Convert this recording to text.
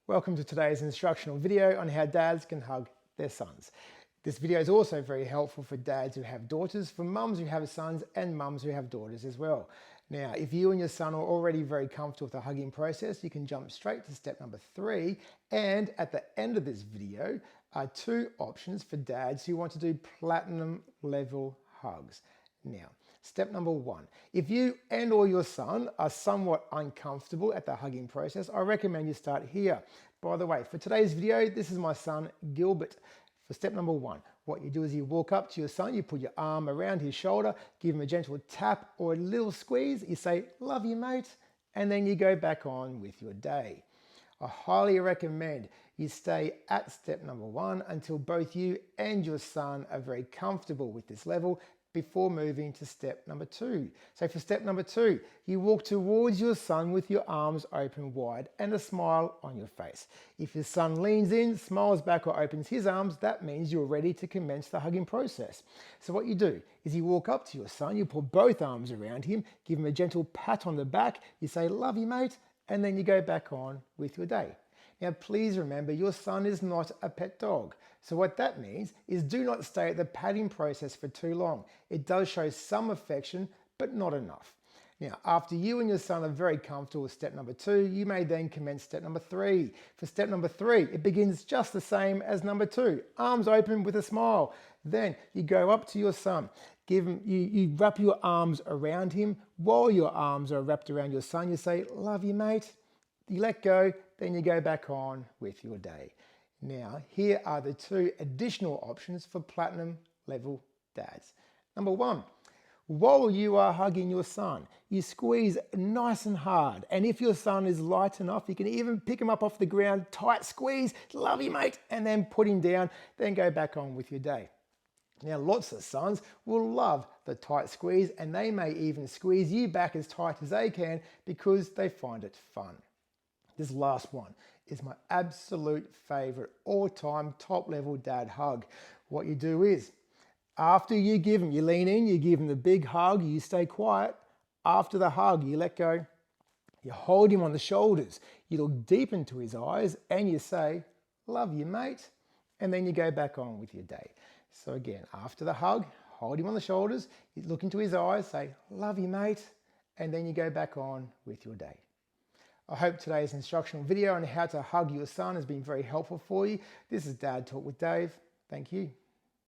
Welcome to today's instructional video on how dads can hug their sons. This video is also very helpful for dads who have daughters, for mums who have sons, and mums who have daughters as well. Now, if you and your son are already very comfortable with the hugging process, you can jump straight to step number 3. And at the end of this video are 2 options for dads who want to do platinum level hugs. Now, step number 1, if you and or your son are somewhat uncomfortable at the hugging process, I recommend you start here. By the way, for today's video, this is my son, Gilbert. For step number 1, what you do is you walk up to your son, you put your arm around his shoulder, give him a gentle tap or a little squeeze, you say, "Love you, mate," and then you go back on with your day. I highly recommend you stay at step number 1 until both you and your son are very comfortable with this level before moving to step number 2. So for step number 2, you walk towards your son with your arms open wide and a smile on your face. If your son leans in, smiles back or opens his arms, that means you're ready to commence the hugging process. So what you do is you walk up to your son, you put both arms around him, give him a gentle pat on the back, you say, "Love you, mate," and then you go back on with your day. Now, please remember, your son is not a pet dog. So what that means is do not stay at the patting process for too long. It does show some affection, but not enough. Now, after you and your son are very comfortable with step number 2, you may then commence step number 3. For step number 3, it begins just the same as number 2. Arms open with a smile. Then you go up to your son. You wrap your arms around him. While your arms are wrapped around your son, you say, "Love you, mate." You let go, then you go back on with your day. Now, here are the 2 additional options for platinum level dads. Number 1, while you are hugging your son, you squeeze nice and hard. And if your son is light enough, you can even pick him up off the ground, tight squeeze, "Love you, mate," and then put him down, then go back on with your day. Now, lots of sons will love the tight squeeze, and they may even squeeze you back as tight as they can because they find it fun. This last one is my absolute favorite all-time top-level dad hug. What you do is, after you give him, you lean in, you give him the big hug, you stay quiet. After the hug, you let go, you hold him on the shoulders, you look deep into his eyes, and you say, "Love you, mate," and then you go back on with your day. So again, after the hug, hold him on the shoulders, you look into his eyes, say, "Love you, mate," and then you go back on with your day. I hope today's instructional video on how to hug your son has been very helpful for you. This is Dad Talk with Dave. Thank you.